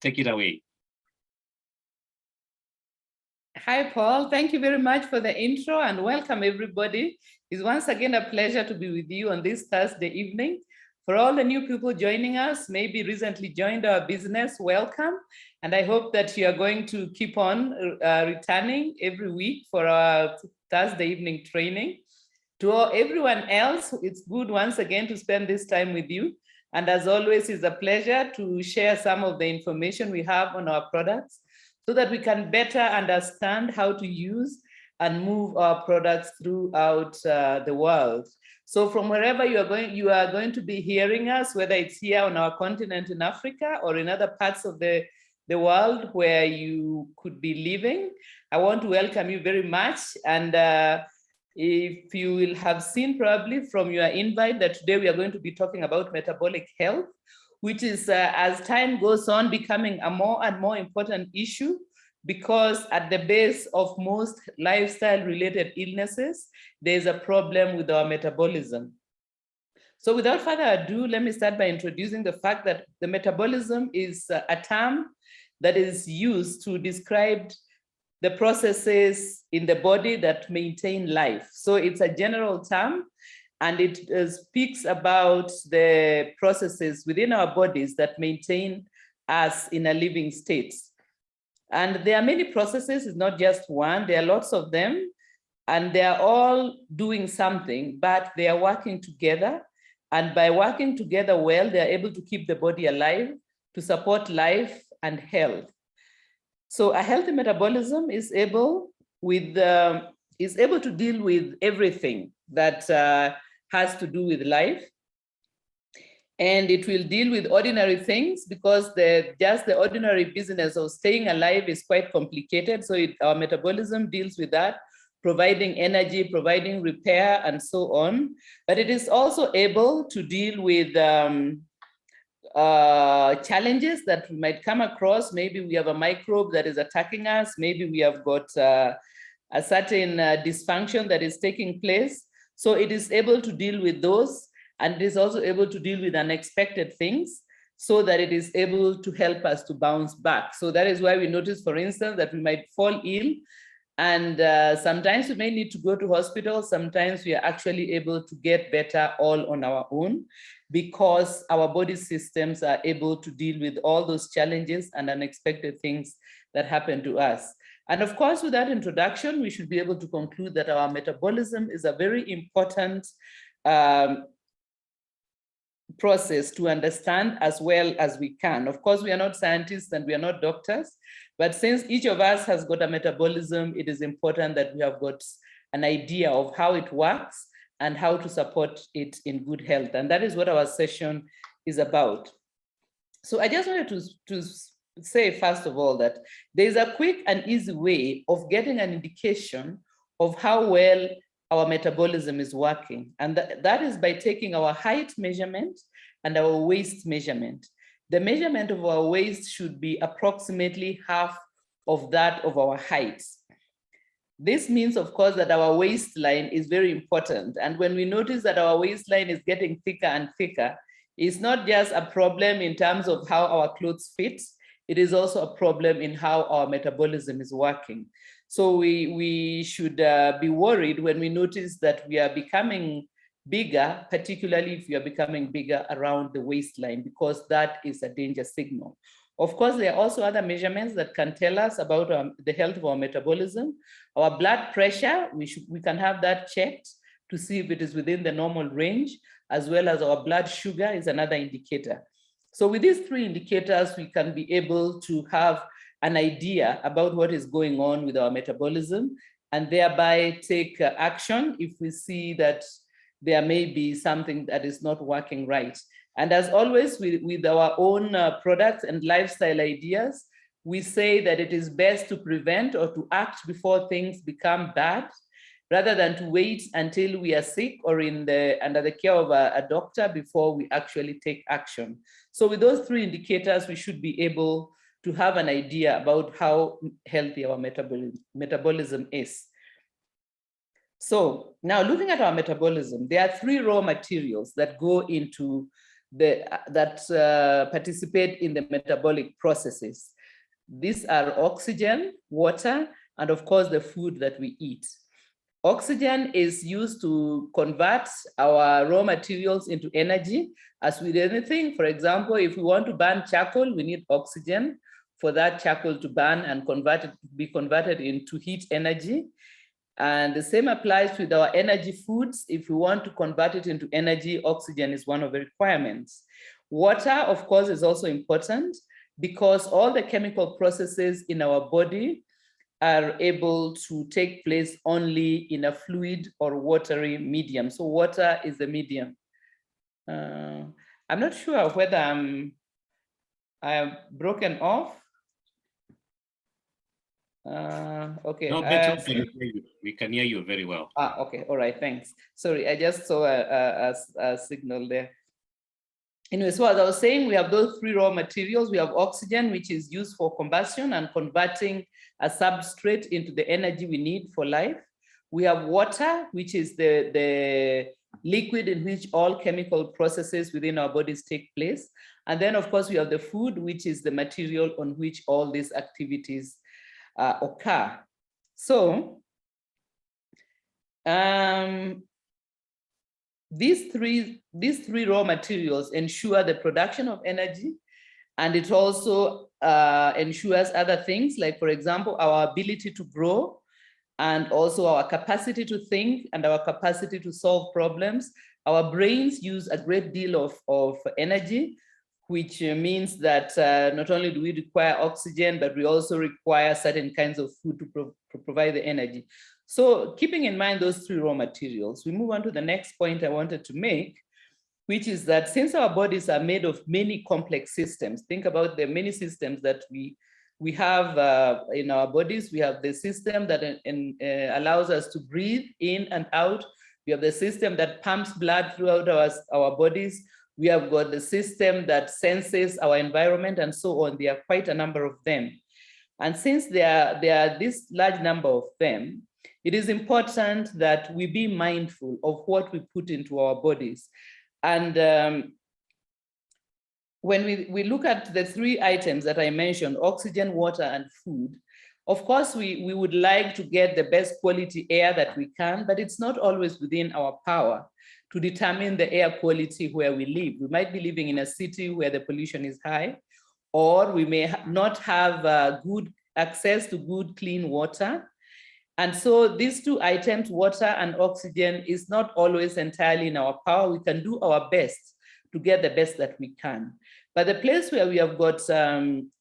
take it away. Hi, Paul. Thank you very much for the intro and welcome everybody. It's once again a pleasure to be with you on this Thursday evening. For all the new people joining us, maybe recently joined our business, welcome. And I hope that you are going to keep on returning every week for our Thursday evening training. To everyone else, it's good once again to spend this time with you. And as always, it's a pleasure to share some of the information we have on our products so that we can better understand how to use and move our products throughout the world. So from wherever you are going to be hearing us, whether it's here on our continent in Africa or in other parts of the world where you could be living, I want to welcome you very much. And if you will have seen probably from your invite that today we are going to be talking about metabolic health, which is, as time goes on, becoming a more and more important issue, because at the base of most lifestyle-related illnesses, there's a problem with our metabolism. So without further ado, let me start by introducing the fact that the metabolism is a term that is used to describe the processes in the body that maintain life. So it's a general term, and it speaks about the processes within our bodies that maintain us in a living state. And there are many processes, it's not just one, there are lots of them, and they are all doing something, but they are working together. And by working together well, they are able to keep the body alive, to support life and health. So a healthy metabolism is able to deal with everything that has to do with life. And it will deal with ordinary things, because just the ordinary business of staying alive is quite complicated. So our metabolism deals with that, providing energy, providing repair, and so on. But it is also able to deal with challenges that we might come across. Maybe we have a microbe that is attacking us. Maybe we have got a certain dysfunction that is taking place. So it is able to deal with those. And it is also able to deal with unexpected things, so that it is able to help us to bounce back. So that is why we notice, for instance, that we might fall ill, and sometimes we may need to go to hospital. Sometimes we are actually able to get better all on our own, because our body systems are able to deal with all those challenges and unexpected things that happen to us. And of course, with that introduction, we should be able to conclude that our metabolism is a very important process to understand as well as we can. Of course, we are not scientists and we are not doctors, but since each of us has got a metabolism, it is important that we have got an idea of how it works and how to support it in good health. And that is what our session is about. So I just wanted to say, first of all, that there is a quick and easy way of getting an indication of how well our metabolism is working. And that is by taking our height measurement and our waist measurement. The measurement of our waist should be approximately half of that of our height. This means, of course, that our waistline is very important. And when we notice that our waistline is getting thicker and thicker, it's not just a problem in terms of how our clothes fit, it is also a problem in how our metabolism is working. So we should be worried when we notice that we are becoming bigger, particularly if we are becoming bigger around the waistline, because that is a danger signal. Of course, there are also other measurements that can tell us about the health of our metabolism. Our blood pressure, we can have that checked to see if it is within the normal range, as well as our blood sugar is another indicator. So with these three indicators, we can be able to have an idea about what is going on with our metabolism, and thereby take action if we see that there may be something that is not working right. And as always, with our own products and lifestyle ideas, we say that it is best to prevent or to act before things become bad, rather than to wait until we are sick or under the care of a doctor before we actually take action. So with those three indicators, we should be able to have an idea about how healthy our metabolism is. So now, looking at our metabolism, there are three raw materials that go into that participate in the metabolic processes. These are oxygen, water, and of course the food that we eat. Oxygen is used to convert our raw materials into energy. As with anything, for example, if we want to burn charcoal, we need oxygen for that charcoal to burn and be converted into heat energy. And the same applies with our energy foods. If we want to convert it into energy, oxygen is one of the requirements. Water, of course, is also important because all the chemical processes in our body are able to take place only in a fluid or watery medium. So water is the medium. I'm not sure whether I am broken off. Okay. No, Beto, we can hear you very well. Okay. All right. Thanks. Sorry, I just saw a signal there. Anyway, so as I was saying, we have those three raw materials. We have oxygen, which is used for combustion and converting a substrate into the energy we need for life. We have water, which is the liquid in which all chemical processes within our bodies take place. And then, of course, we have the food, which is the material on which all these activities occur. So these three raw materials ensure the production of energy, and it also ensures other things, like, for example, our ability to grow, and also our capacity to think and our capacity to solve problems. Our brains use a great deal of energy, which means that not only do we require oxygen, but we also require certain kinds of food to provide the energy. So keeping in mind those three raw materials, we move on to the next point I wanted to make, which is that since our bodies are made of many complex systems, think about the many systems that we have in our bodies. We have the system that allows us to breathe in and out. We have the system that pumps blood throughout our bodies. We have got the system that senses our environment and so on. There are quite a number of them. And since there are this large number of them, it is important that we be mindful of what we put into our bodies. And when we look at the three items that I mentioned, oxygen, water, and food, of course, we would like to get the best quality air that we can, but it's not always within our power to determine the air quality where we live. We might be living in a city where the pollution is high, or we may not have good access to good, clean water. And so these two items, water and oxygen, is not always entirely in our power. We can do our best to get the best that we can. But the place where we have got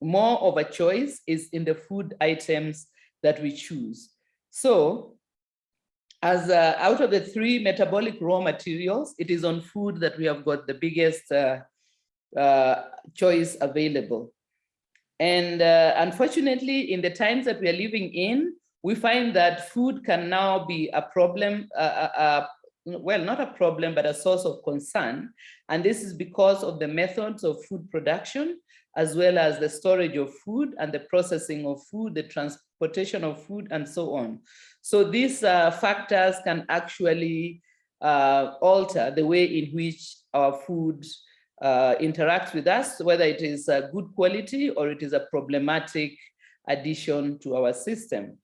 more of a choice is in the food items that we choose. So as out of the three metabolic raw materials, it is on food that we have got the biggest choice available. And unfortunately, in the times that we are living in, we find that food can now be a problem, well, not a problem, but a source of concern. And this is because of the methods of food production, as well as the storage of food and the processing of food, the transportation of food, and so on. So these factors can actually alter the way in which our food interacts with us, whether it is a good quality or it is a problematic addition to our system.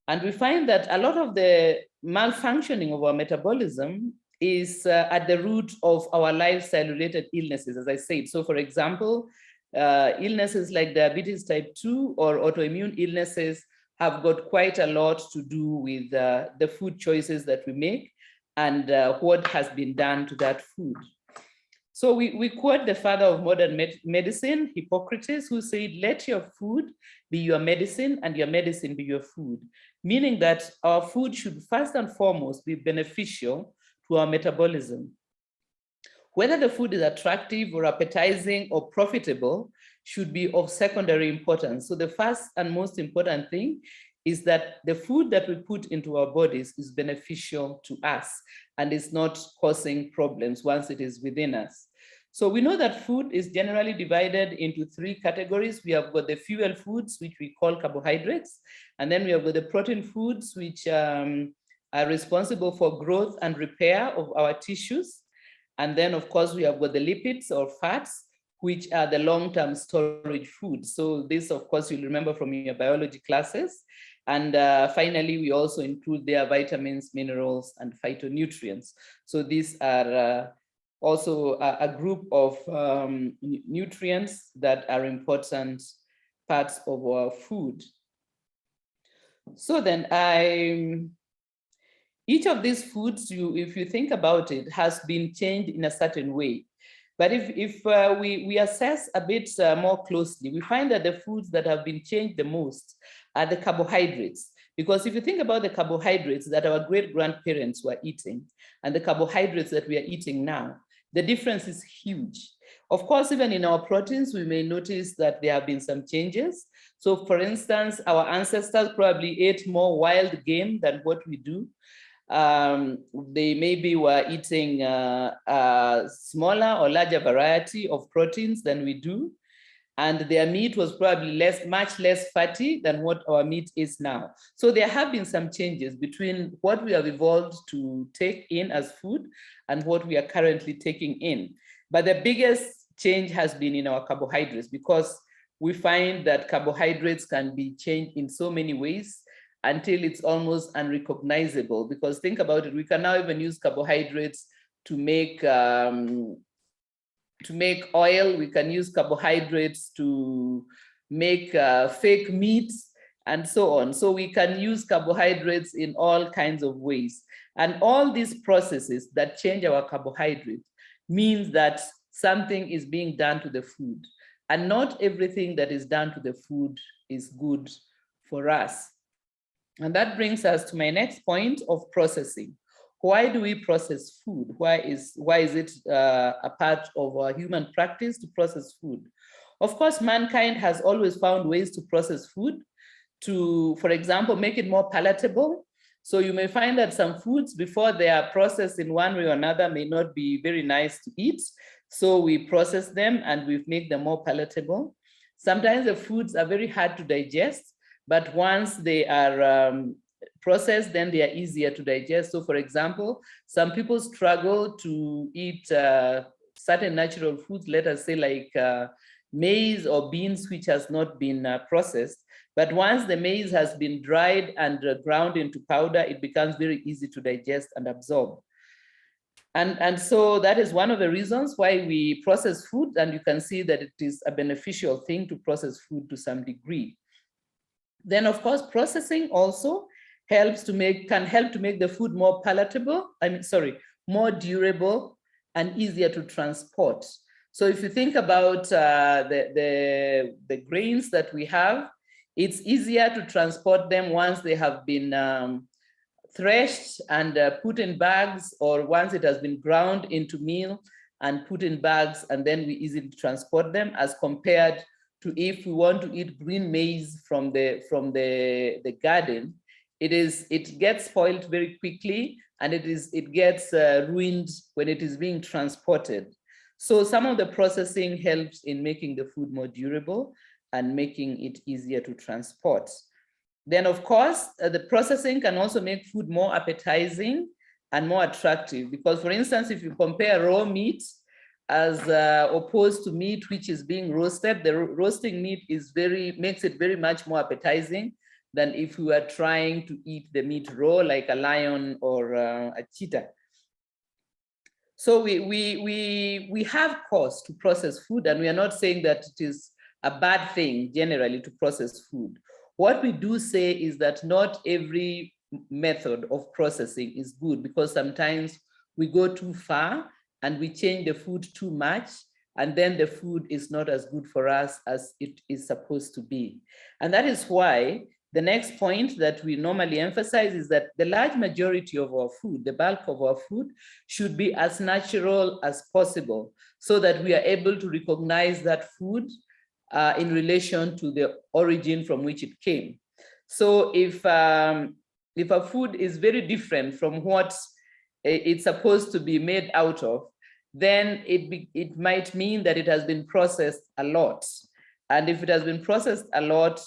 And we find that a lot of the malfunctioning of our metabolism is at the root of our lifestyle-related illnesses, as I said. So for example, illnesses like diabetes type 2 or autoimmune illnesses have got quite a lot to do with the food choices that we make and what has been done to that food. So we quote the father of modern medicine, Hippocrates, who said, "Let your food be your medicine and your medicine be your food," meaning that our food should first and foremost be beneficial to our metabolism. Whether the food is attractive or appetizing or profitable should be of secondary importance. So the first and most important thing is that the food that we put into our bodies is beneficial to us and is not causing problems once it is within us. So we know that food is generally divided into three categories. We have got the fuel foods, which we call carbohydrates, and then we have got the protein foods, which are responsible for growth and repair of our tissues. And then, of course, we have got the lipids or fats, which are the long-term storage foods. So this, of course, you'll remember from your biology classes. And finally, we also include their vitamins, minerals, and phytonutrients. So these are also a group of nutrients that are important parts of our food. So then each of these foods, if you think about it, has been changed in a certain way. But if we assess a bit more closely, we find that the foods that have been changed the most are the carbohydrates. Because if you think about the carbohydrates that our great-grandparents were eating and the carbohydrates that we are eating now, the difference is huge. Of course, even in our proteins, we may notice that there have been some changes. So for instance, our ancestors probably ate more wild game than what we do. They maybe were eating a smaller or larger variety of proteins than we do. And their meat was probably much less fatty than what our meat is now. So there have been some changes between what we have evolved to take in as food and what we are currently taking in. But the biggest change has been in our carbohydrates, because we find that carbohydrates can be changed in so many ways until it's almost unrecognizable. Because think about it, we can now even use carbohydrates to make oil. We can use carbohydrates to make fake meats and so on. So we can use carbohydrates in all kinds of ways. And all these processes that change our carbohydrate means that something is being done to the food. And not everything that is done to the food is good for us. And that brings us to my next point of processing. Why do we process food? Why is it a part of our human practice to process food? Of course, mankind has always found ways to process food to, for example, make it more palatable. So you may find that some foods, before they are processed in one way or another, may not be very nice to eat. So we process them and we make them more palatable. Sometimes the foods are very hard to digest, but once they are processed, then they are easier to digest. So for example, some people struggle to eat certain natural foods, let us say like maize or beans, which has not been processed. But once the maize has been dried and ground into powder, it becomes very easy to digest and absorb. And so that is one of the reasons why we process food, and you can see that it is a beneficial thing to process food to some degree. Then of course, processing also can help to make the food more palatable, more durable and easier to transport. So if you think about the grains that we have, it's easier to transport them once they have been threshed and put in bags, or once it has been ground into meal and put in bags, and then we easily transport them, as compared to if we want to eat green maize from the garden. It gets spoiled very quickly, and it gets ruined when it is being transported. So some of the processing helps in making the food more durable and making it easier to transport. Then of course, the processing can also make food more appetizing and more attractive, because for instance, if you compare raw meat as opposed to meat which is being roasted, the roasting meat makes it very much more appetizing than if we were trying to eat the meat raw like a lion or a cheetah. So we have costs to process food, and we are not saying that it is a bad thing generally to process food. What we do say is that not every method of processing is good, because sometimes we go too far and we change the food too much, and then the food is not as good for us as it is supposed to be. And that is why the next point that we normally emphasize is that the large majority of our food, the bulk of our food, should be as natural as possible, so that we are able to recognize that food in relation to the origin from which it came. So if a food is very different from what it's supposed to be made out of, then it might mean that it has been processed a lot. And if it has been processed a lot,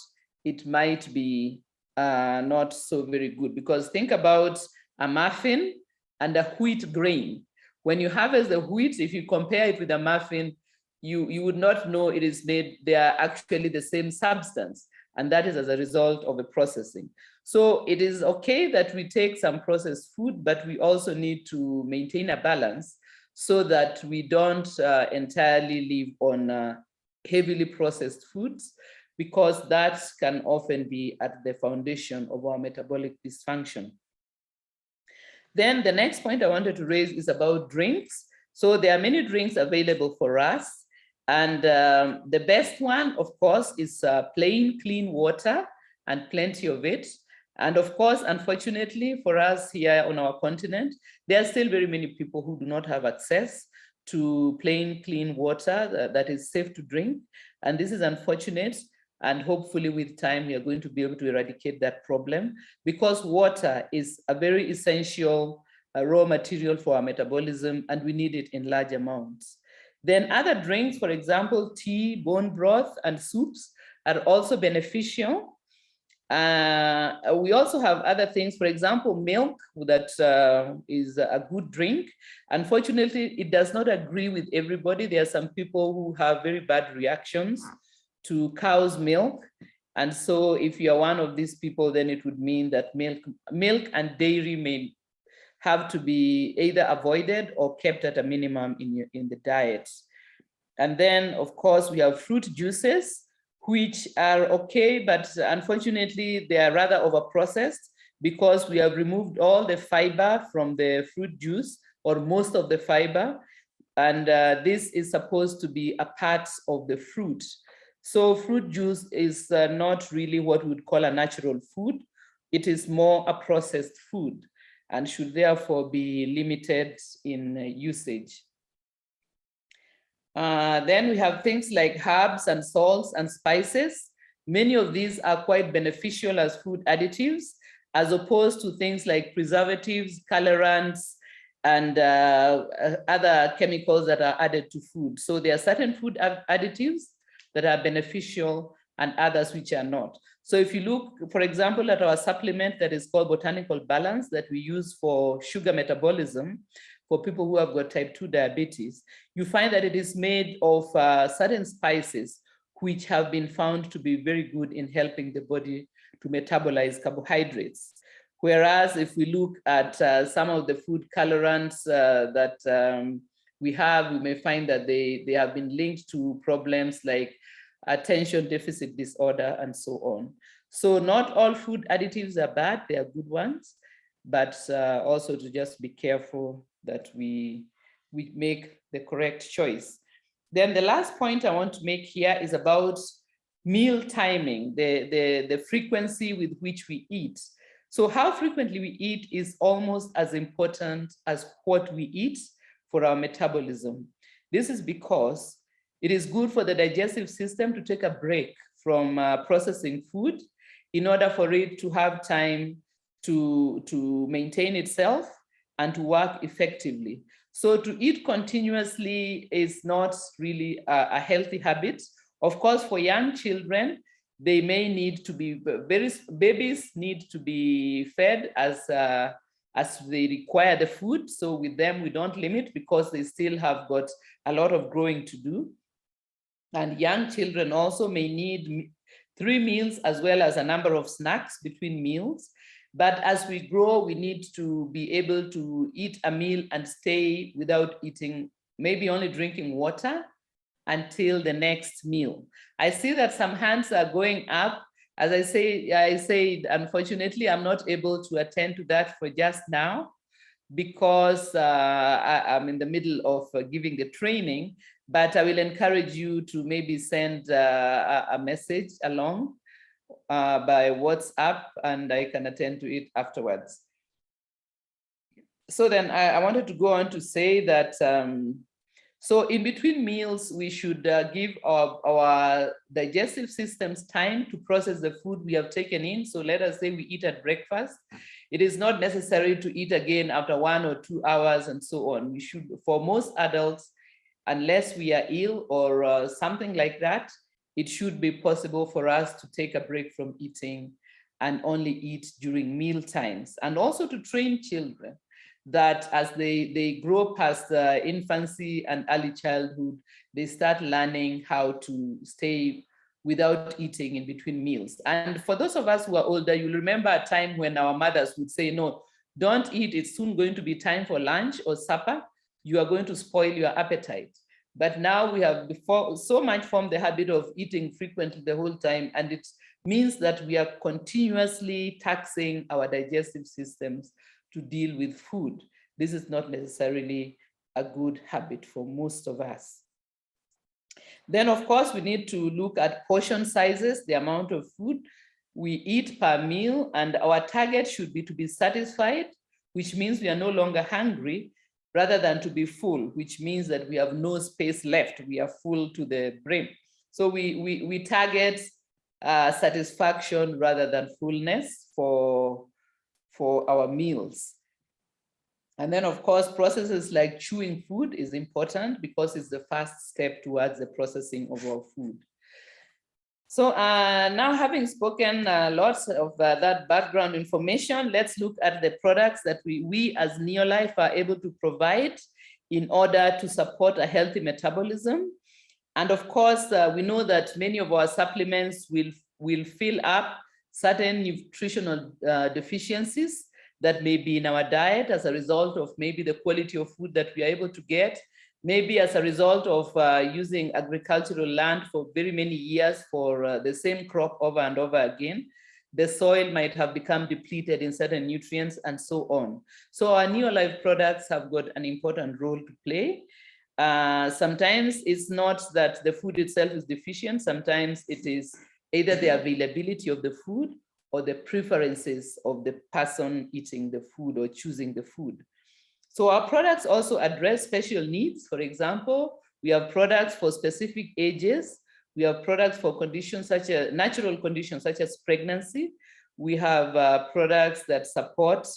it might be not so very good. Because think about a muffin and a wheat grain. When you harvest the wheat, if you compare it with a muffin, you would not know it is made, they are actually the same substance. And that is as a result of the processing. So it is okay that we take some processed food, but we also need to maintain a balance so that we don't entirely live on heavily processed foods, because that can often be at the foundation of our metabolic dysfunction. Then the next point I wanted to raise is about drinks. So there are many drinks available for us. And the best one, of course, is plain, clean water, and plenty of it. And of course, unfortunately for us here on our continent, there are still very many people who do not have access to plain, clean water that is safe to drink. And this is unfortunate. And hopefully with time, we are going to be able to eradicate that problem, because water is a very essential raw material for our metabolism, and we need it in large amounts. Then other drinks, for example, tea, bone broth, and soups are also beneficial. We also have other things, for example, milk that is a good drink. Unfortunately, it does not agree with everybody. There are some people who have very bad reactions to cow's milk. And so if you are one of these people, then it would mean that milk and dairy may have to be either avoided or kept at a minimum in the diet. And then, of course, we have fruit juices, which are okay, but unfortunately, they are rather overprocessed, because we have removed all the fiber from the fruit juice, or most of the fiber. And this is supposed to be a part of the fruit. So fruit juice is not really what we would call a natural food. It is more a processed food, and should therefore be limited in usage. Then we have things like herbs and salts and spices. Many of these are quite beneficial as food additives, as opposed to things like preservatives, colorants, and other chemicals that are added to food. So there are certain food additives that are beneficial and others which are not. So if you look, for example, at our supplement that is called Botanical Balance that we use for sugar metabolism for people who have got type 2 diabetes, you find that it is made of certain spices which have been found to be very good in helping the body to metabolize carbohydrates. Whereas if we look at some of the food colorants that we have, we may find that they have been linked to problems like attention deficit disorder and so on. So not all food additives are bad, they are good ones, but also to just be careful that we make the correct choice. Then the last point I want to make here is about meal timing, the frequency with which we eat. So how frequently we eat is almost as important as what we eat for our metabolism. This is because it is good for the digestive system to take a break from processing food in order for it to have time to maintain itself and to work effectively. So to eat continuously is not really a healthy habit. Of course, for young children, they may need to be, babies need to be fed as they require the food. So with them, we don't limit because they still have got a lot of growing to do. And young children also may need 3 meals as well as a number of snacks between meals. But as we grow, we need to be able to eat a meal and stay without eating, maybe only drinking water until the next meal. I see that some hands are going up. As I say, unfortunately, I'm not able to attend to that for just now because I'm in the middle of giving the training, but I will encourage you to maybe send a message along by WhatsApp, and I can attend to it afterwards. So then I wanted to go on to say that, so in between meals, we should give our digestive systems time to process the food we have taken in. So let us say we eat at breakfast. It is not necessary to eat again after 1 or 2 hours and so on. We should, for most adults, unless we are ill or something like that, it should be possible for us to take a break from eating and only eat during meal times, and also to train children that as they grow past infancy and early childhood, they start learning how to stay without eating in between meals. And for those of us who are older, you'll remember a time when our mothers would say, no, don't eat, it's soon going to be time for lunch or supper. You are going to spoil your appetite. But now we have so much formed the habit of eating frequently the whole time, and it means that we are continuously taxing our digestive systems to deal with food. This is not necessarily a good habit for most of us. Then, of course, we need to look at portion sizes, the amount of food we eat per meal, and our target should be to be satisfied, which means we are no longer hungry, rather than to be full, which means that we have no space left. We are full to the brim. So we target satisfaction rather than fullness for our meals. And then, of course, processes like chewing food is important because it's the first step towards the processing of our food. So now, having spoken lots of that background information, let's look at the products that we as Neolife are able to provide in order to support a healthy metabolism. And of course, we know that many of our supplements will fill up certain nutritional deficiencies that may be in our diet as a result of maybe the quality of food that we are able to get, maybe as a result of using agricultural land for very many years for the same crop over and over again. The soil might have become depleted in certain nutrients and so on. So our Neolife products have got an important role to play. Sometimes it's not that the food itself is deficient. Sometimes it is either the availability of the food or the preferences of the person eating the food or choosing the food. So our products also address special needs. For example, we have products for specific ages. We have products for conditions such as natural conditions such as pregnancy. We have products that support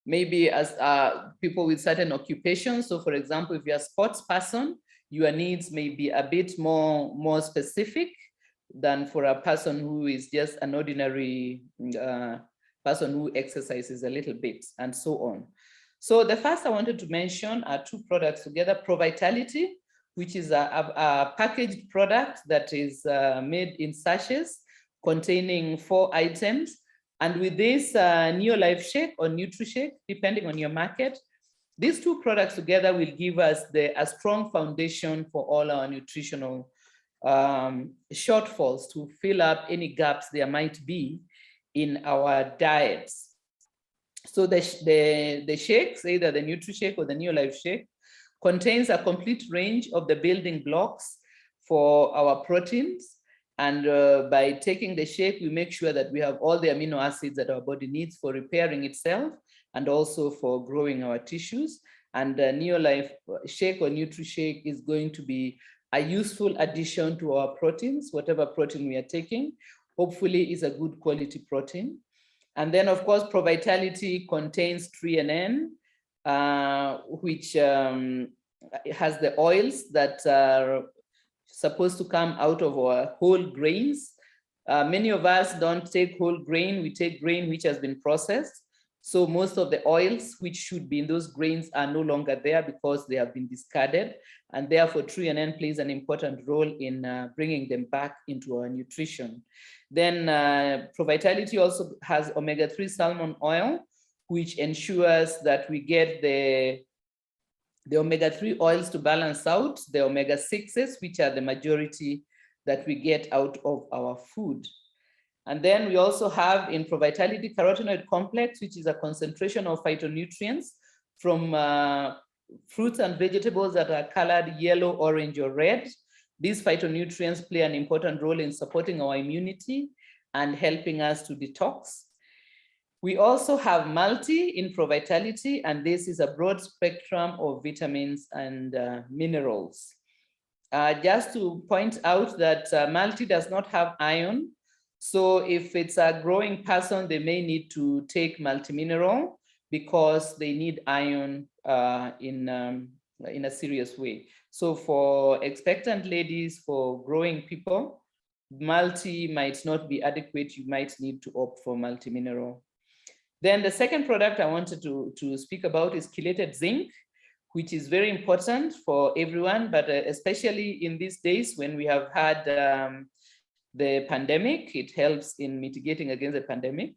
maybe as people with certain occupations. So for example, if you're a sports person, your needs may be a bit more specific than for a person who is just an ordinary person who exercises a little bit, and so on. So the first I wanted to mention are two products together: ProVitality, which is a packaged product that is made in sachets containing 4 items. And with this Neolife shake or NutriShake, depending on your market, these two products together will give us a strong foundation for all our nutritional shortfalls to fill up any gaps there might be in our diets. So the shakes, either the NutriShake or the Neolife shake, contains a complete range of the building blocks for our proteins. And by taking the shake, we make sure that we have all the amino acids that our body needs for repairing itself and also for growing our tissues. And the Neolife shake or NutriShake is going to be a useful addition to our proteins. Whatever protein we are taking, hopefully is a good quality protein. And then, of course, ProVitality contains threonine, which has the oils that are supposed to come out of our whole grains. Many of us don't take whole grain, we take grain which has been processed. So most of the oils which should be in those grains are no longer there because they have been discarded. And therefore, threonine plays an important role in bringing them back into our nutrition. Then ProVitality also has omega-3 salmon oil, which ensures that we get the omega-3 oils to balance out the omega-6s, which are the majority that we get out of our food. And then we also have in ProVitality carotenoid complex, which is a concentration of phytonutrients from fruits and vegetables that are colored yellow, orange, or red. These phytonutrients play an important role in supporting our immunity and helping us to detox. We also have multi in ProVitality, and this is a broad spectrum of vitamins and minerals. Just to point out that multi does not have iron. So if it's a growing person, they may need to take multimineral because they need iron in a serious way. So for expectant ladies, for growing people, multi might not be adequate. You might need to opt for multimineral. Then the second product I wanted to speak about is chelated zinc, which is very important for everyone, but especially in these days when we have had the pandemic. It helps in mitigating against the pandemic.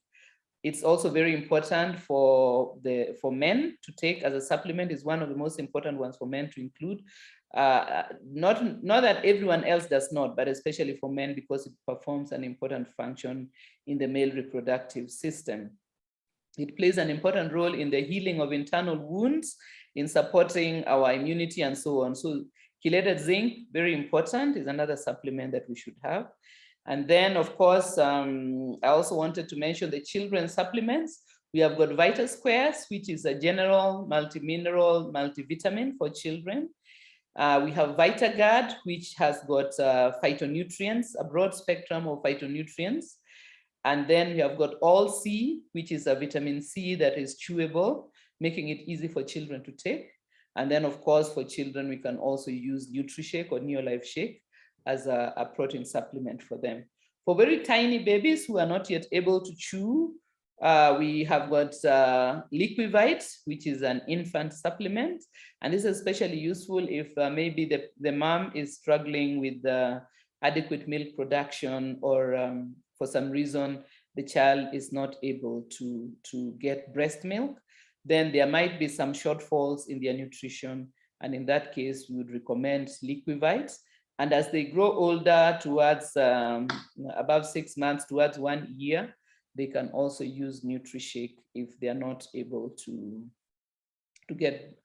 It's also very important for men to take as a supplement. Is one of the most important ones for men to include. Not that everyone else does not, but especially for men, because it performs an important function in the male reproductive system. It plays an important role in the healing of internal wounds, in supporting our immunity and so on. So chelated zinc, very important, is another supplement that we should have. And then, of course, I also wanted to mention the children's supplements. We have got Vita Squares, which is a general multi-mineral, multivitamin for children. We have VitaGuard, which has got phytonutrients, a broad spectrum of phytonutrients. And then we have got All C, which is a vitamin C that is chewable, making it easy for children to take. And then, of course, for children, we can also use NutriShake or Neolife Shake as a protein supplement for them. For very tiny babies who are not yet able to chew, we have got Liquivite, which is an infant supplement. And this is especially useful if maybe the mom is struggling with adequate milk production, or for some reason the child is not able to get breast milk. Then there might be some shortfalls in their nutrition. And in that case, we would recommend Liquivite. And as they grow older, towards above 6 months, towards 1 year, they can also use NutriShake if they are not able to get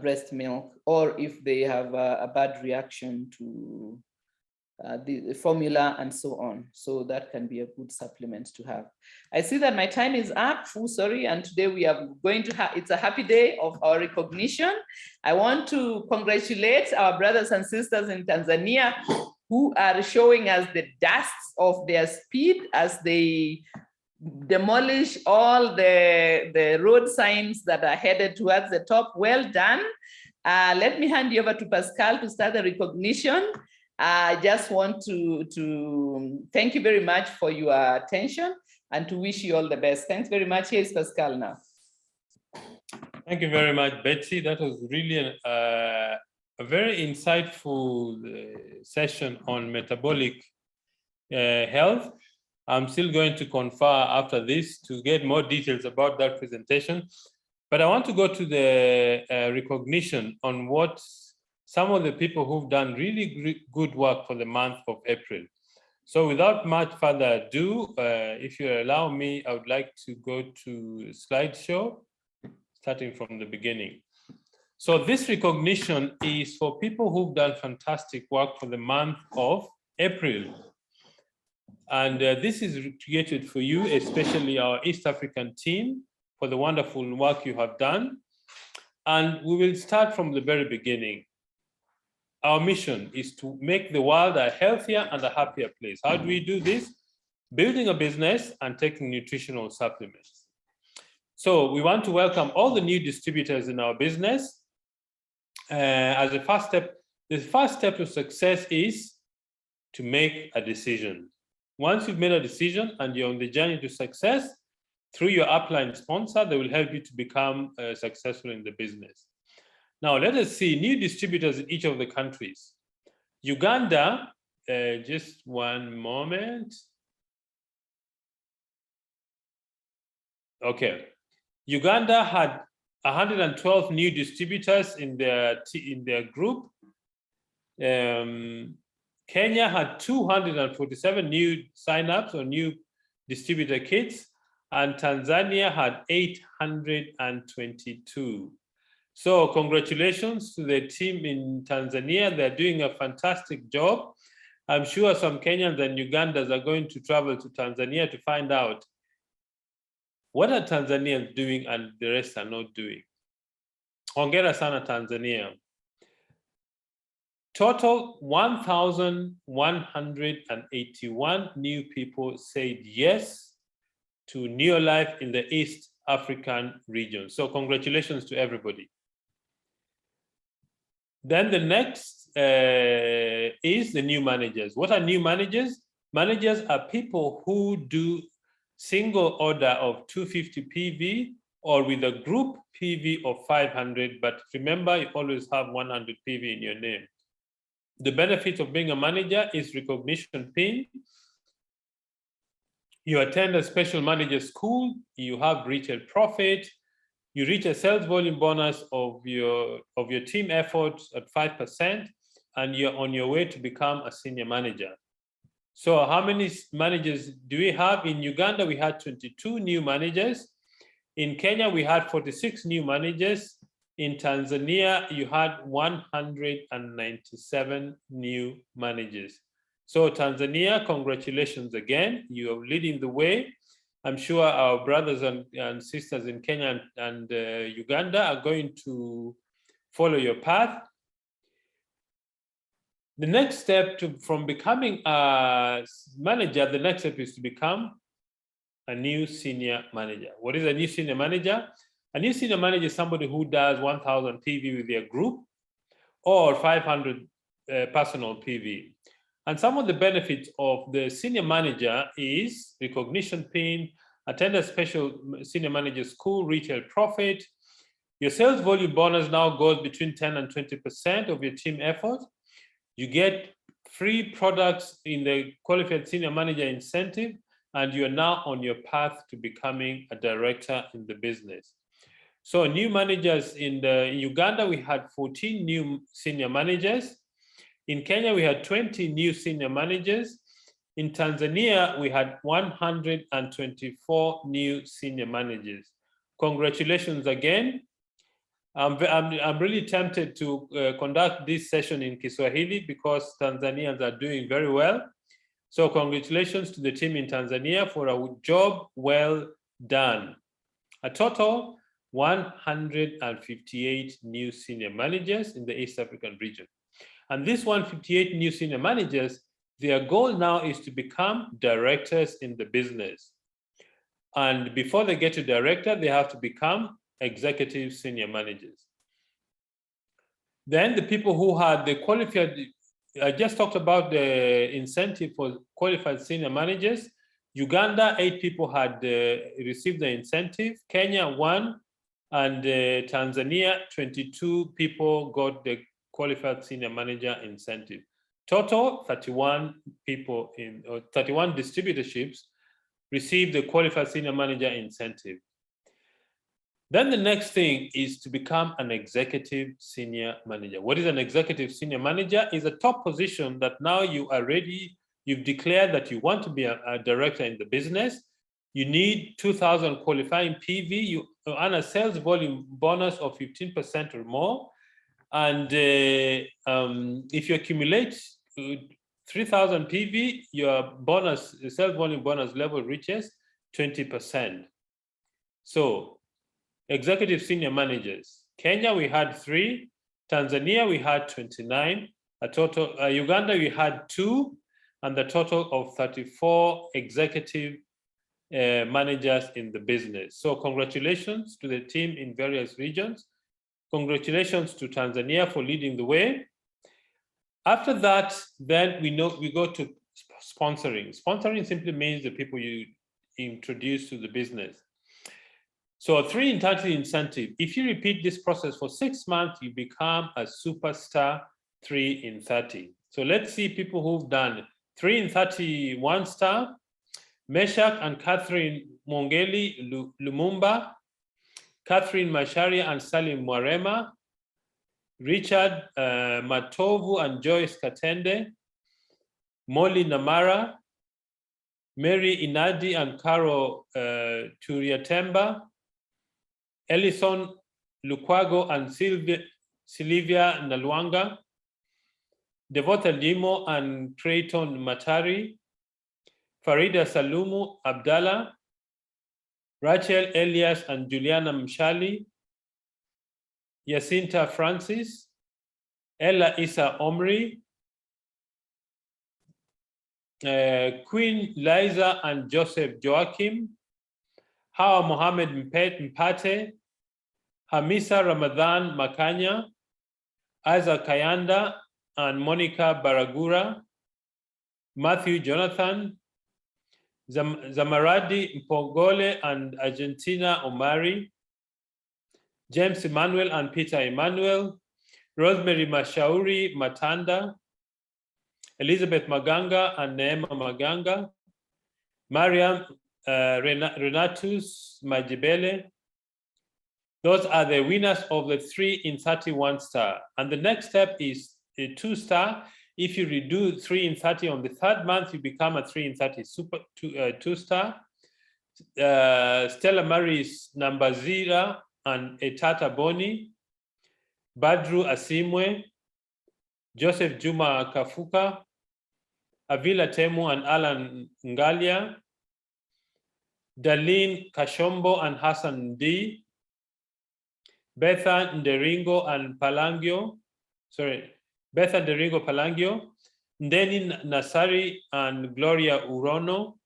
breast milk, or if they have a bad reaction to the formula and so on. So that can be a good supplement to have. I see that my time is up. Oh, sorry. And today we are going to have, it's a happy day of our recognition. I want to congratulate our brothers and sisters in Tanzania who are showing us the dust of their speed as they demolish all the road signs that are headed towards the top. Well done. Let me hand you over to Pascal to start the recognition. I just want to thank you very much for your attention and to wish you all the best. Thanks very much. Here's Pascal now. Thank you very much, Betsy. That was really a very insightful session on metabolic health. I'm still going to confer after this to get more details about that presentation. But I want to go to the recognition on what some of the people who've done really good work for the month of April. So without much further ado, if you allow me, I would like to go to slideshow, starting from the beginning. So this recognition is for people who've done fantastic work for the month of April. And this is created for you, especially our East African team, for the wonderful work you have done. And we will start from the very beginning. Our mission is to make the world a healthier and a happier place. How do we do this? Building a business and taking nutritional supplements. So we want to welcome all the new distributors in our business. As a first step, the first step to success is to make a decision. Once you've made a decision and you're on the journey to success, through your upline sponsor, they will help you to become successful in the business. Now, let us see new distributors in each of the countries. Uganda, just one moment. Okay. Uganda had 112 new distributors in their group. Kenya had 247 new signups or new distributor kits, and Tanzania had 822. So congratulations to the team in Tanzania. They're doing a fantastic job. I'm sure some Kenyans and Ugandans are going to travel to Tanzania to find out what are Tanzanians doing and the rest are not doing. Hongera sana Tanzania. Total 1,181 new people said yes to Neolife in the East African region. So congratulations to everybody. Then the next is the new managers. What are new managers? Managers are people who do single order of 250 PV or with a group PV of 500, but remember, you always have 100 PV in your name. The benefit of being a manager is recognition PIN. You attend a special manager school, you have retail profit, you reach a sales volume bonus of your team effort at 5%, and you're on your way to become a senior manager. So how many managers do we have? In Uganda, we had 22 new managers. In Kenya, we had 46 new managers. In Tanzania, you had 197 new managers. So Tanzania, congratulations again. You are leading the way. I'm sure our brothers and sisters in Kenya and Uganda are going to follow your path. The next step from becoming a manager, the next step is to become a new senior manager. What is a new senior manager? A new senior manager is somebody who does 1,000 PV with their group or 500 personal PV. And some of the benefits of the senior manager is recognition PIN, attend a special senior manager school, retail profit. Your sales volume bonus now goes between 10 and 20% of your team effort. You get free products in the qualified senior manager incentive, and you are now on your path to becoming a director in the business. So new managers in Uganda, we had 14 new senior managers. In Kenya, we had 20 new senior managers. In Tanzania, we had 124 new senior managers. Congratulations again. I'm really tempted to conduct this session in Kiswahili because Tanzanians are doing very well. So congratulations to the team in Tanzania for a job well done. A total 158 new senior managers in the East African region. And these 158 new senior managers, their goal now is to become directors in the business. And before they get to director, they have to become executive senior managers. Then the people who had the qualified, I just talked about the incentive for qualified senior managers. Uganda, 8 people had received the incentive. Kenya, 1, and Tanzania, 22 people got the qualified senior manager incentive. Total, 31 people or 31 distributorships received the qualified senior manager incentive. Then the next thing is to become an executive senior manager. What is an executive senior manager? Is a top position that now you are ready, you've declared that you want to be a director in the business. You need 2,000 qualifying PV, you earn a sales volume bonus of 15% or more. And if you accumulate 3,000 PV, your bonus, sales volume bonus level reaches 20%. So executive senior managers. Kenya, we had 3. Tanzania, we had 29. A total, Uganda, we had 2, and the total of 34 executive managers in the business. So congratulations to the team in various regions. Congratulations to Tanzania for leading the way. After that, then we go to sponsoring. Sponsoring simply means the people you introduce to the business. So a 3 in 30 incentive. If you repeat this process for 6 months, you become a superstar 3 in 30. So let's see people who've done 3 in 30 1-star. Meshach and Catherine Mongeli Lumumba, Catherine Masharia and Salim Mwarema, Richard Matovu and Joyce Katende, Molly Namara, Mary Inadi and Carol Turiatemba, Ellison Lukwago and Sylvia Nalwanga, Devota Limo and Creighton Matari, Farida Salumu Abdallah, Rachel Elias and Juliana Mshali, Jacinta Francis, Ella Isa Omri, Queen Liza and Joseph Joachim, Hawa Mohammed Mpate, Hamisa Ramadan Makanya, Isaac Kayanda and Monica Baragura, Matthew Jonathan, Zamaradi Mpogole and Argentina Omari, James Emmanuel and Peter Emmanuel, Rosemary Mashauri Matanda, Elizabeth Maganga and Neema Maganga, Mariam Renatus Majibele. Those are the winners of the 3 in 30 1-star. And the next step is a 2-star. If you redo 3 in 30 on the 3rd month, you become a 3 in 30 super 2-star. Stella Maris Nambazira and Etata Boni, Badru Asimwe, Joseph Juma Kafuka, Avila Temu and Alan Ngalia, Darlene Kashombo and Hassan D, Betha Nderingo and Palangio, Betha Nderingo Palangio, Ndeni Nasari and Gloria Urono,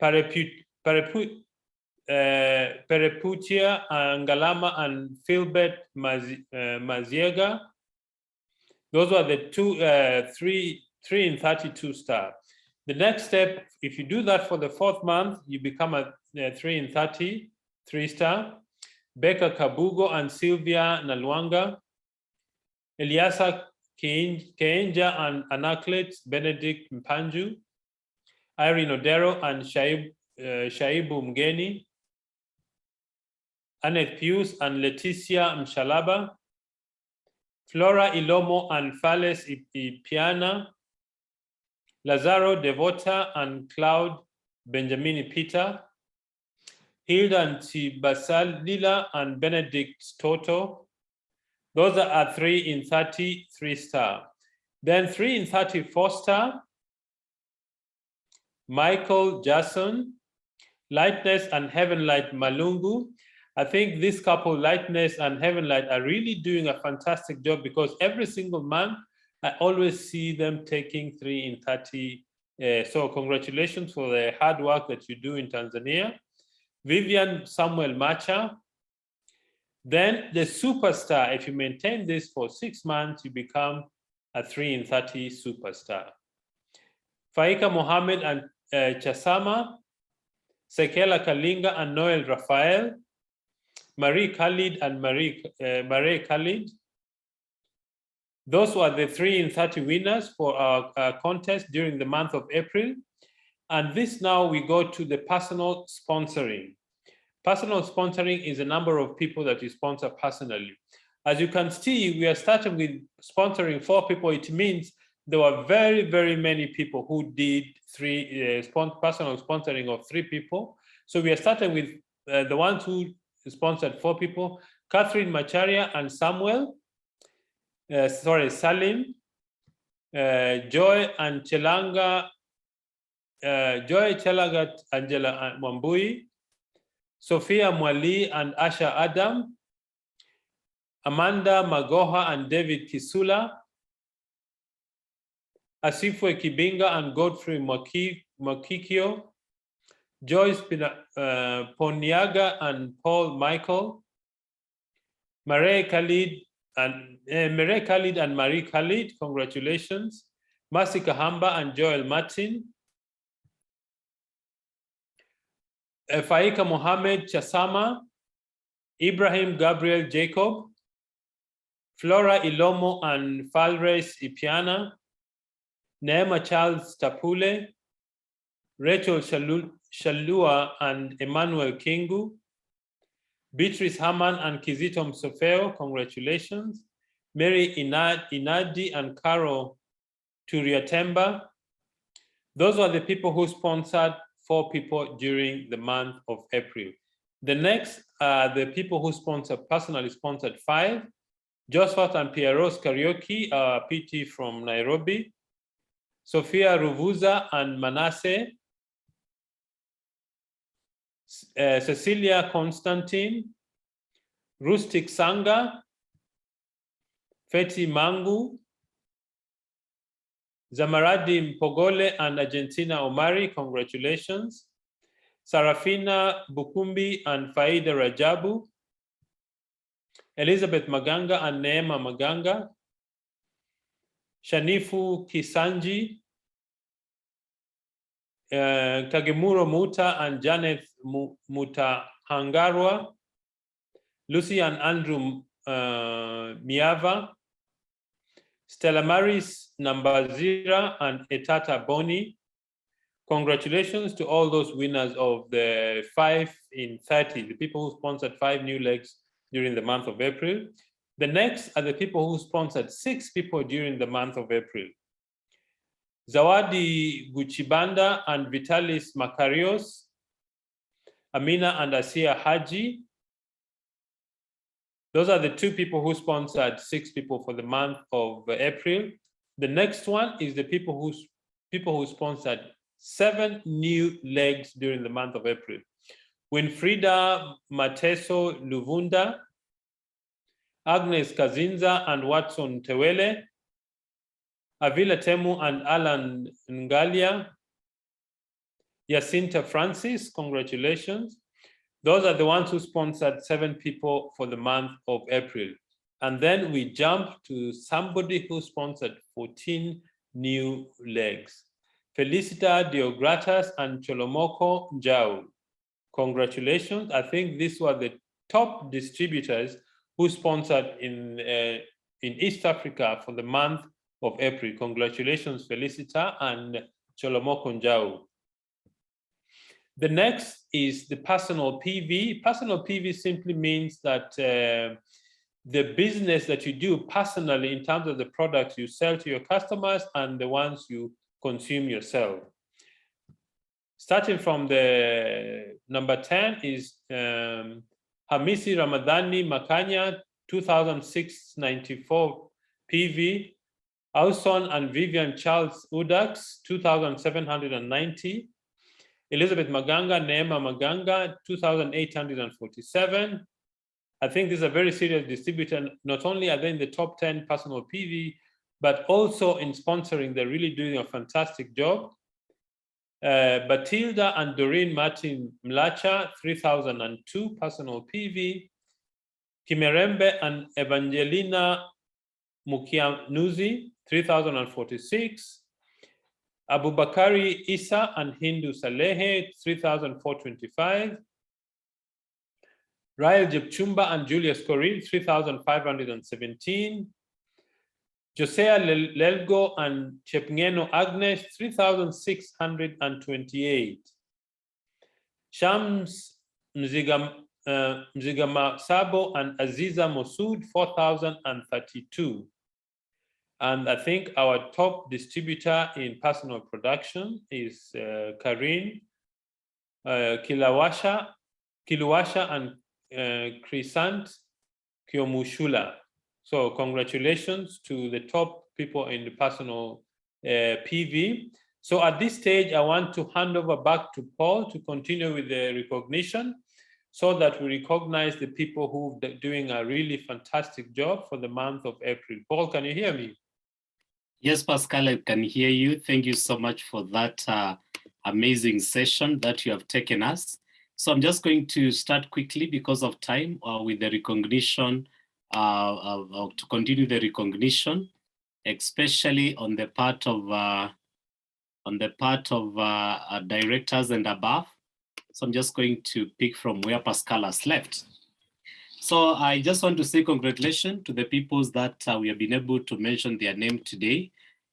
Pereputia Ngalama and Philbert Maziega. Those were the 3 in 32 star. The next step, if you do that for the 4th month, you become a 3 in 30 3-star. Becca Kabugo and Sylvia Nalwanga, Eliasa Keenja and Anaclet Benedict Mpanju, Irene Odero and Shaibu Mgeni, Annette Pius and Leticia Mshalaba, Flora Ilomo and Fales Ipiana, Lazaro Devota and Cloud Benjamin Peter, Hilda and Tibasalila and Benedict Toto. Those are 3 in 30 3-star. Then 3 in 30 4-star, Michael Jason, Lightness and Heavenlight Malungu. I think this couple, Lightness and Heavenlight, are really doing a fantastic job, because every single month I always see them taking 3 in 30. So congratulations for the hard work that you do in Tanzania. Vivian Samuel Macha. Then the superstar, if you maintain this for 6 months, you become a 3 in 30 superstar. Faika Mohammed and Chasama, Sekela Kalinga and Noel Rafael, Marie Khalid and Marie Khalid. Those were the 3 in 30 winners for our contest during the month of April. And this now we go to the personal sponsoring. Personal sponsoring is a number of people that you sponsor personally. As you can see, we are starting with sponsoring 4 people. It means there were very, very many people who did personal sponsoring of 3 people. So we are starting with the ones who sponsored 4 people: Catherine Macharia and Salim, Joy and Chelanga, Joy Chelagat Angela Mwambui, Sophia Mwali and Asha Adam, Amanda Magoha and David Kisula, Asifwe Kibinga and Godfrey Makikio, Joyce Ponyaga and Paul Michael, Mare Khalid and Marie Khalid, congratulations. Masi Kahamba and Joel Martin, Faika Mohammed Chasama, Ibrahim Gabriel Jacob, Flora Ilomo and Falres Ipiana, Neema Charles Tapule, Rachel Shalua and Emmanuel Kingu, Beatrice Haman and Kizito Msofeo, congratulations. Mary Inadi and Carol Turiatemba. Those are the people who sponsored 4 people during the month of April. The next are the people who personally sponsored 5. Josephat and Pierrose Karaoke, PT from Nairobi. Sophia Ruvuza and Manasseh. Cecilia Constantine, Rustic Sanga, Feti Mangu, Zamaradi Mpogole and Argentina Omari, congratulations. Sarafina Bukumbi and Faida Rajabu, Elizabeth Maganga and Neema Maganga, Shanifu Kisanji, Kagemuro Muta and Janet Mutahangarwa, Lucy and Andrew Miava, Stella Maris Nambazira and Etata Boni. Congratulations to all those winners of the 5 in 30, the people who sponsored 5 new legs during the month of April. The next are the people who sponsored 6 people during the month of April. Zawadi Guchibanda and Vitalis Makarios, Amina and Asia Haji. Those are the 2 people who sponsored 6 people for the month of April. The next one is the people who sponsored 7 new legs during the month of April. Winfrida Mateso Luvunda, Agnes Kazinza and Watson Tewele, Avila Temu and Alan Ngalia, Jacinta Francis, congratulations. Those are the ones who sponsored 7 people for the month of April. And then we jump to somebody who sponsored 14 new legs. Felicita Deogratas and Cholomoko Njau. Congratulations. I think these were the top distributors who sponsored in East Africa for the month of April. Congratulations, Felicita and Cholomoko Njau. The next is the personal PV. Personal PV simply means that the business that you do personally in terms of the products you sell to your customers and the ones you consume yourself. Starting from the number 10 is Hamisi Ramadhani Makanya, 2,694 PV. Auson and Vivian Charles Udax, 2,790. Elizabeth Maganga, Neema Maganga, 2,847. I think this is a very serious distributor. Not only are they in the top 10 personal PV, but also in sponsoring, they're really doing a fantastic job. Batilda and Doreen Martin Mlacha, 3,002 personal PV. Kimerembe and Evangelina Mukianuzi, 3,046. Abubakari Isa and Hindu Salehe, 3,425. Rael Jepchumba and Julius Coril, 3,517. Josea Lelgo and Chepngeno Agnes, 3,628. Shams Mzigama Sabo and Aziza Mosud, 4,032. And I think our top distributor in personal production is Karin Kiluwasha and Krisant Kyomushula. So congratulations to the top people in the personal PV. So at this stage, I want to hand over back to Paul to continue with the recognition so that we recognize the people who are doing a really fantastic job for the month of April. Paul, can you hear me? Yes, Pascal, I can hear you. Thank you so much for that amazing session that you have taken us. So I'm just going to start quickly because of time with the recognition, to continue the recognition, especially on the part of directors and above. So I'm just going to pick from where Pascal has left. So I just want to say congratulations to the people that we have been able to mention their name today.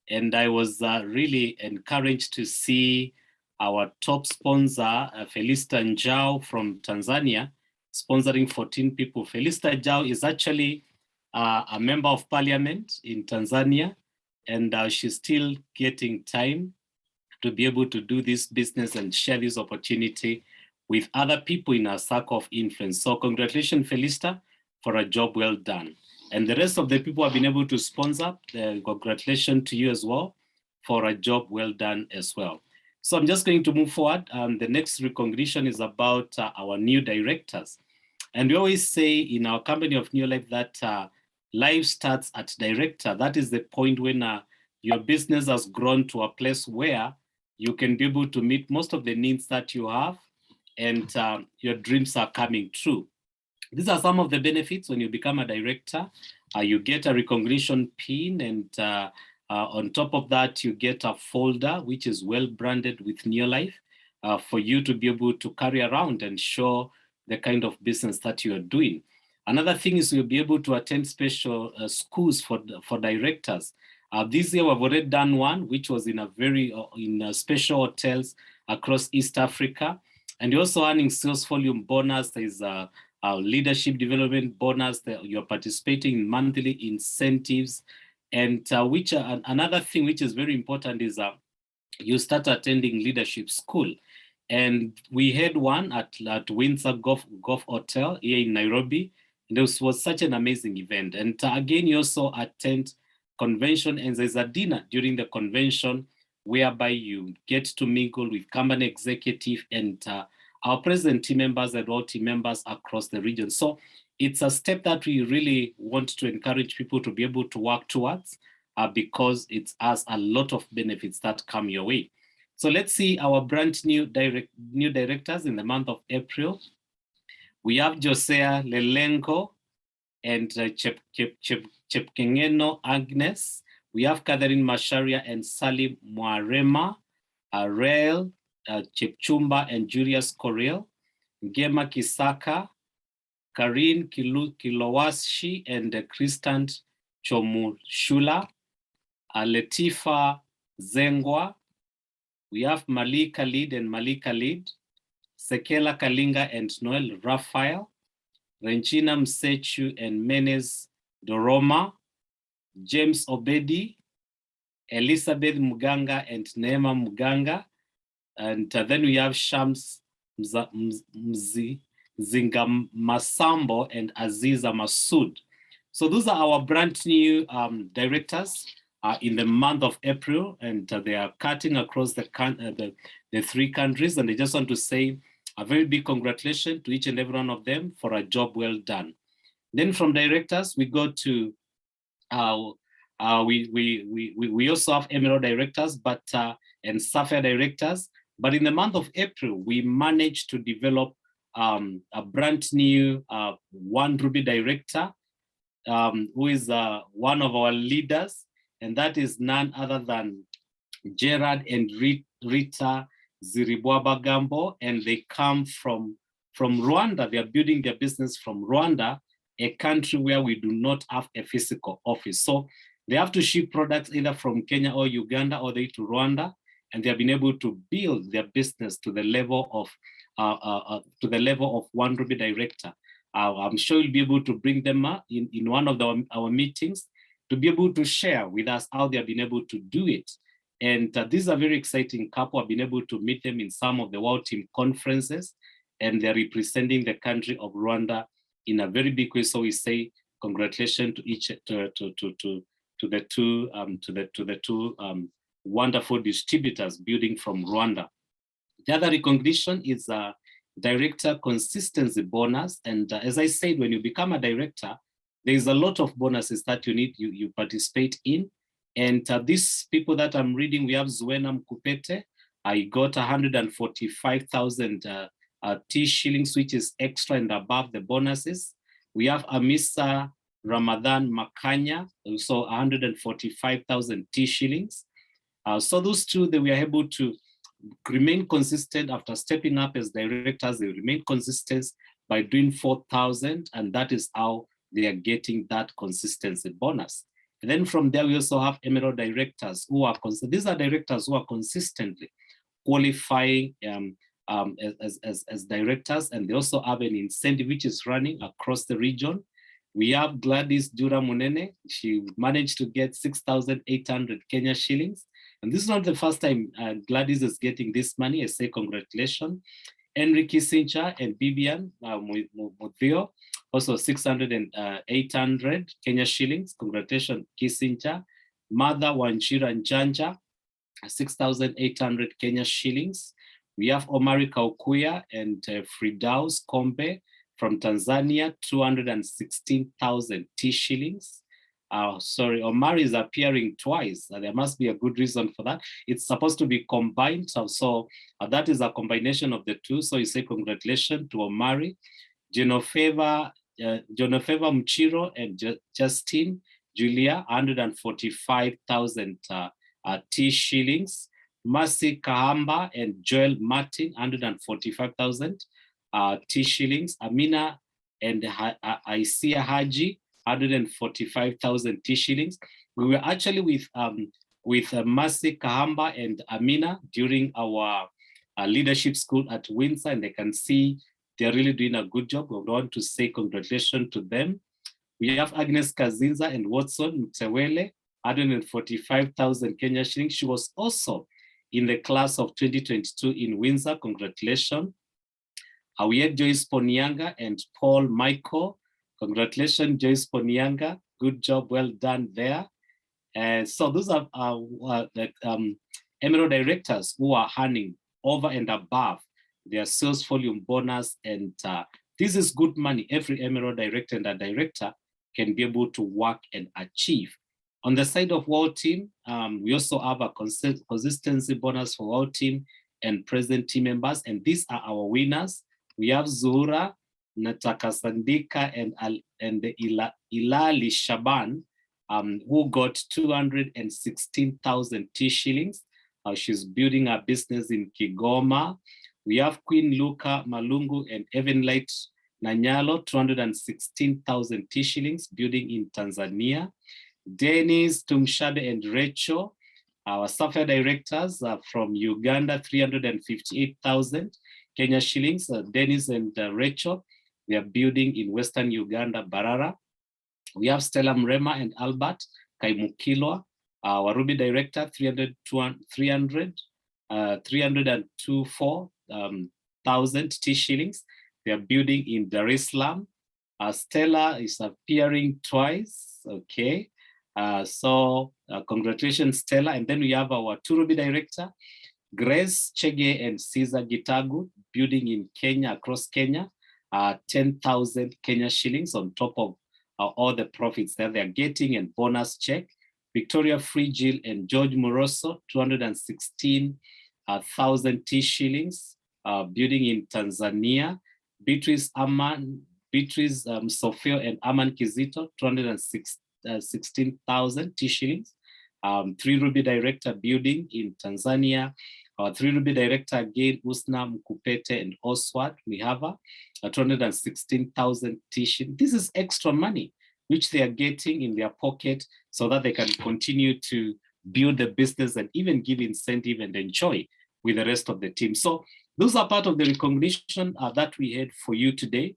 And I was really encouraged to see our top sponsor, Felicita Njau from Tanzania, sponsoring 14 people. Felicita Njau is actually a member of parliament in Tanzania, and she's still getting time to be able to do this business and share this opportunity with other people in our circle of influence. So congratulations, Felicita, for a job well done. And the rest of the people have been able to sponsor, congratulations to you as well for a job well done as well. So I'm just going to move forward. The next recognition is about our new directors. And we always say in our company of Neolife that life starts at director. That is the point when your business has grown to a place where you can be able to meet most of the needs that you have, and your dreams are coming true. These are some of the benefits when you become a director. You get a recognition pin and On top of that, you get a folder which is well branded with Neolife for you to be able to carry around and show the kind of business that you are doing. Another thing is you'll be able to attend special schools for directors. This year we've already done one, which was in special hotels across East Africa. And you're also earning sales volume bonus. There's a leadership development bonus that you're participating in monthly incentives. And another thing which is very important is you start attending leadership school. And we had one at Windsor Golf Hotel here in Nairobi. And this was such an amazing event. And again, you also attend convention, and there's a dinner during the convention whereby you get to mingle with company executive and our present team members and all team members across the region. So it's a step that we really want to encourage people to be able to work towards because it has a lot of benefits that come your way. So let's see our brand new directors in the month of April. We have Josea Lelenko and Chepkengeno Agnes. We have Catherine Masharia and Sally Mwarema, Rael Chepchumba and Julius Correll, Gema Kisaka, Karin Kilowashi and Kristan Chomushula, Letifa Zengwa. We have Malika Lid and Malika Lid, Sekela Kalinga and Noel Raphael, Regina Msechu and Menes Doroma, James Obedi, Elizabeth Muganga and Neema Muganga, and then we have Shams Zinga Masambo and Aziza Masood. So those are our brand new directors in the month of April, and they are cutting across the 3 countries. And I just want to say a very big congratulations to each and every one of them for a job well done. Then from directors, we go to we also have Emerald directors, and Sapphire directors. But in the month of April, we managed to develop a brand new 1 Ruby director, who is one of our leaders, and that is none other than Gerard and Rita Ziribwabagambo, and they come from Rwanda. They are building their business from Rwanda, a country where we do not have a physical office. So they have to ship products either from Kenya or Uganda or they to Rwanda, and they have been able to build their business to the level of 1 Ruby director. I'm sure you'll be able to bring them in one of our meetings to be able to share with us how they have been able to do it. And this is a very exciting couple. I've been able to meet them in some of the World Team conferences, and they're representing the country of Rwanda in a very big way. So we say congratulations to each to the two wonderful distributors building from Rwanda. The other recognition is a director consistency bonus. And as I said, when you become a director, there's a lot of bonuses that you participate in. And these people that I'm reading, we have Zuena Mkupete. I got 145,000 T shillings, which is extra and above the bonuses. We have Amisa Ramadan Makanya, also 145,000 T shillings. So those two, they were able to remain consistent after stepping up as directors. They remain consistent by doing 4,000, and that is how they are getting that consistency bonus. And then from there, we also have Emerald directors who are these are directors who are consistently qualifying as directors, and they also have an incentive which is running across the region. We have Gladys Dura Munene. She managed to get 6,800 Kenya shillings. And this is not the first time Gladys is getting this money. I say congratulations. Henry Kissinger and Bibian Muthio, also 600 and 800 Kenya shillings. Congratulations, Kissinger. Mother Wanjira Njanja, 6,800 Kenya shillings. We have Omari Kaukuya and Fridaus Kombe from Tanzania, 216,000 T shillings. Sorry, Omari is appearing twice. There must be a good reason for that. It's supposed to be combined. So that is a combination of the two. So you say congratulations to Omari. Jonofeva Mchiro and Justin Julia, 145,000 T shillings. Mercy Kahamba and Joel Martin, 145,000 T shillings. Amina and Isia Haji, 145,000 T shillings. We were actually with Mercy Kahamba and Amina during our leadership school at Windsor, and they can see they're really doing a good job. We want to say congratulations to them. We have Agnes Kazinza and Watson Mtewele, 145,000 Kenya shillings. She was also in the class of 2022 in Windsor. Congratulations. We had Joyce Ponianga and Paul Michael. Congratulations, Joyce Ponianga. Good job, well done there. So those are the Emerald directors who are earning over and above their sales volume bonus. And this is good money. Every Emerald director and a director can be able to work and achieve. On the side of World Team, we also have a consistency bonus for World Team and present team members. And these are our winners. We have Zuhura, Nataka Sandika, and Ilali Shaban, who got 216,000 T shillings. She's building a business in Kigoma. We have Queen Luca Malungu and Evanlight Nanyalo, 216,000 T shillings, building in Tanzania. Dennis, Tumshabe, and Rachel, our software directors from Uganda, 358,000 Kenya shillings. Dennis and Rachel, they are building in Western Uganda, Barara. We have Stella Mrema and Albert Kaimukilwa, our Ruby director, 324,000 T shillings. They are building in Dar es Salaam. Stella is appearing twice, okay. So congratulations, Stella. And then we have our two Ruby director, Grace Chege and Caesar Gitagu, building in Kenya, across Kenya, 10,000 Kenya shillings on top of all the profits that they're getting and bonus check. Victoria Frigil and George Moroso, 216,000 T shillings, building in Tanzania. Beatrice Sofio and Aman Kizito, 216,000 T shillings. Three Ruby director building in Tanzania. Three Ruby director again, Usna Mkupete and Oswald Mihava, 216,000 T shillings. This is extra money which they are getting in their pocket so that they can continue to build the business and even give incentive and enjoy with the rest of the team. So those are part of the recognition that we had for you today.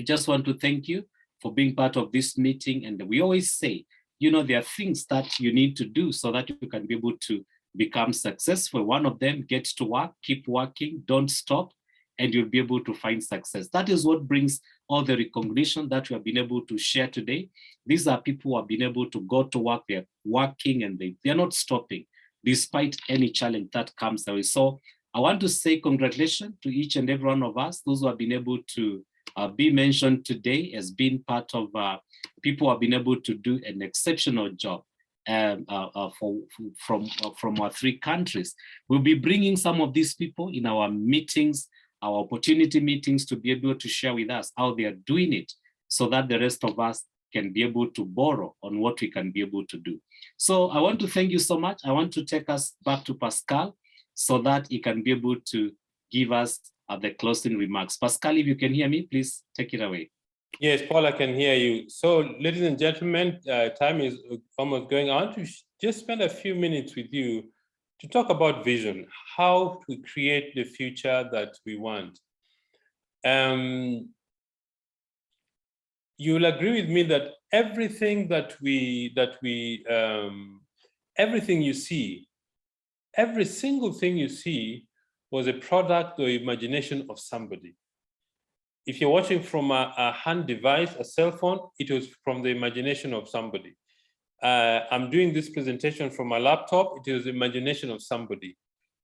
I just want to thank you for being part of this meeting. And we always say, you know, there are things that you need to do so that you can be able to become successful. One of them, get to work, keep working, don't stop, and you'll be able to find success. That is what brings all the recognition that we have been able to share today. These are people who have been able to go to work, they're working, and they're not stopping despite any challenge that comes away. So I want to say congratulations to each and every one of us, those who have been able to be mentioned today as being part of people who have been able to do an exceptional job from our three countries. We'll be bringing some of these people in our meetings, our opportunity meetings, to be able to share with us how they are doing it so that the rest of us can be able to borrow on what we can be able to do. So I want to thank you so much. I want to take us back to Pascal so that he can be able to give us the closing remarks. Pascal, if you can hear me, please take it away. Yes, Paul, I can hear you. So, ladies and gentlemen, time is almost going on. To just spend a few minutes with you to talk about vision, how to create the future that we want. You'll agree with me that everything everything you see, every single thing you see was a product or imagination of somebody. If you're watching from a hand device, a cell phone, it was from the imagination of somebody. I'm doing this presentation from a laptop, it is the imagination of somebody.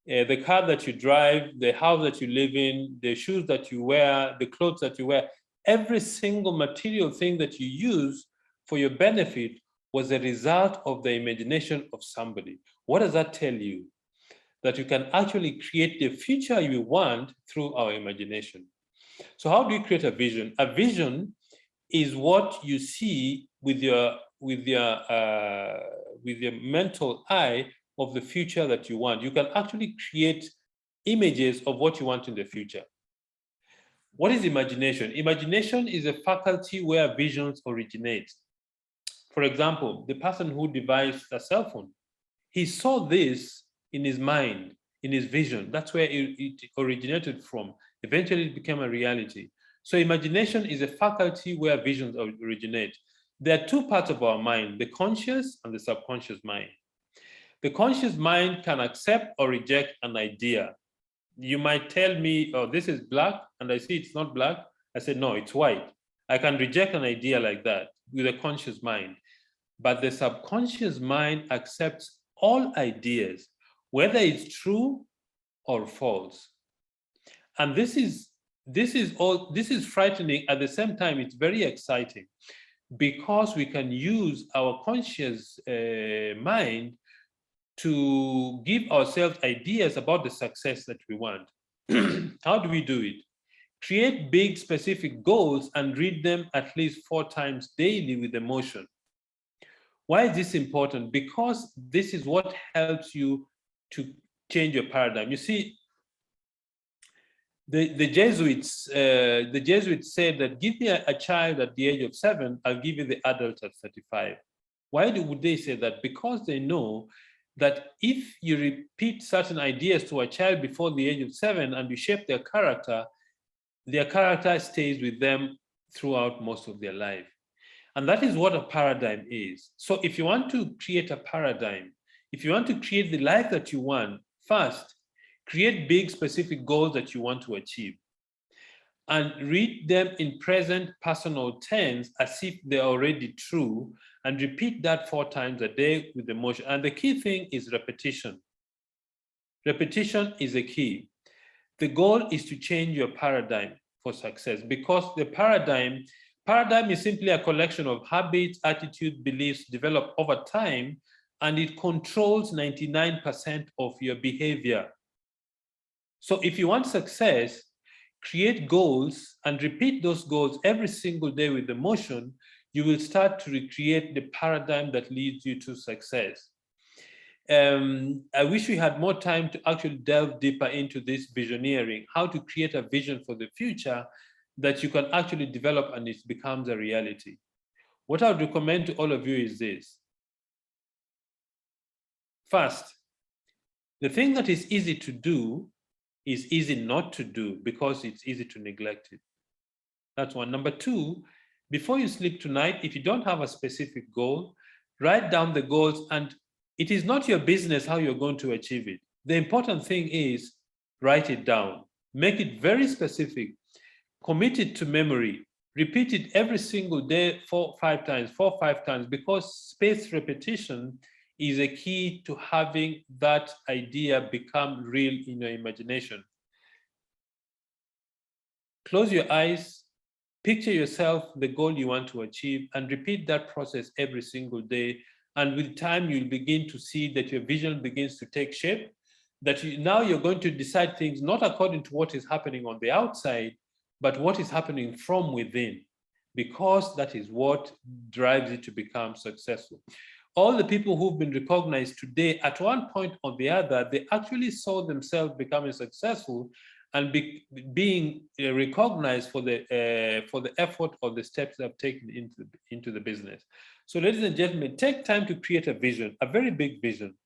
The car that you drive, the house that you live in, the shoes that you wear, the clothes that you wear, every single material thing that you use for your benefit was a result of the imagination of somebody. What does that tell you? That you can actually create the future you want through our imagination. So how do you create a vision? A vision is what you see with your with your mental eye of the future that you want. You can actually create images of what you want in the future. What is imagination? Imagination is a faculty where visions originate. For example, the person who devised a cell phone, he saw this in his mind, in his vision. That's where it originated from. Eventually, it became a reality. So imagination is a faculty where visions originate. There are two parts of our mind, the conscious and the subconscious mind. The conscious mind can accept or reject an idea. You might tell me, oh, this is black, and I see it's not black. I say, no, it's white. I can reject an idea like that with a conscious mind. But the subconscious mind accepts all ideas, whether it's true or false. And this is frightening. At the same time, it's very exciting, because we can use our conscious mind to give ourselves ideas about the success that we want. How do we do it? Create big specific goals and read them at least 4 times daily with emotion. Why is this important? Because this is what helps you to change your paradigm. You see, the Jesuits said that give me a child at the age of 7, I'll give you the adult at 35. Why would they say that? Because they know that if you repeat certain ideas to a child before the age of 7 and you shape their character stays with them throughout most of their life. And that is what a paradigm is. So if you want to create a paradigm, if you want to create the life that you want, first, create big specific goals that you want to achieve, and read them in present personal tense as if they're already true, and repeat that 4 times a day with emotion. And the key thing is repetition. Repetition is a key. The goal is to change your paradigm for success, because the paradigm is simply a collection of habits, attitudes, beliefs developed over time, and it controls 99% of your behavior. So if you want success, create goals and repeat those goals every single day with emotion. You will start to recreate the paradigm that leads you to success. I wish we had more time to actually delve deeper into this visioneering, how to create a vision for the future that you can actually develop and it becomes a reality. What I would recommend to all of you is this. First, the thing that is easy to do is easy not to do, because it's easy to neglect it. That's one. Number 2, before you sleep tonight, if you don't have a specific goal, write down the goals, and it is not your business how you're going to achieve it. The important thing is write it down, make it very specific, commit it to memory, repeat it every single day 4 or 5 times, because spaced repetition is a key to having that idea become real in your imagination. Close your eyes, picture yourself the goal you want to achieve, and repeat that process every single day. And with time, you'll begin to see that your vision begins to take shape, that now you're going to decide things not according to what is happening on the outside, but what is happening from within, because that is what drives it to become successful. All the people who've been recognized today, at one point or the other, they actually saw themselves becoming successful and being recognized for the effort or the steps they've taken into the business. So ladies and gentlemen, take time to create a vision, a very big vision,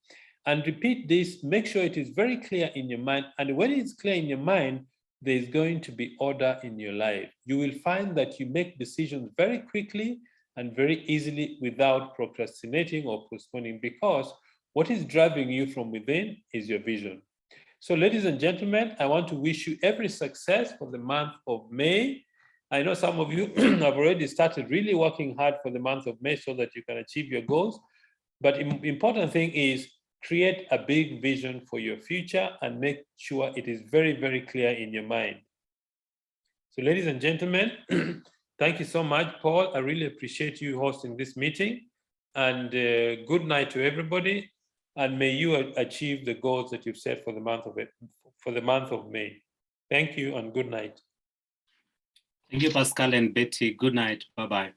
and repeat this. Make sure it is very clear in your mind. And when it's clear in your mind, there is going to be order in your life. You will find that you make decisions very quickly and very easily without procrastinating or postponing, because what is driving you from within is your vision. So ladies and gentlemen, I want to wish you every success for the month of May. I know some of you have already started really working hard for the month of May so that you can achieve your goals. But the important thing is create a big vision for your future and make sure it is very, very clear in your mind. So ladies and gentlemen, thank you so much, Paul. I really appreciate you hosting this meeting, and good night to everybody. And may you achieve the goals that you've set for the month of May. Thank you and good night. Thank you, Pascal and Betty. Good night. Bye-bye.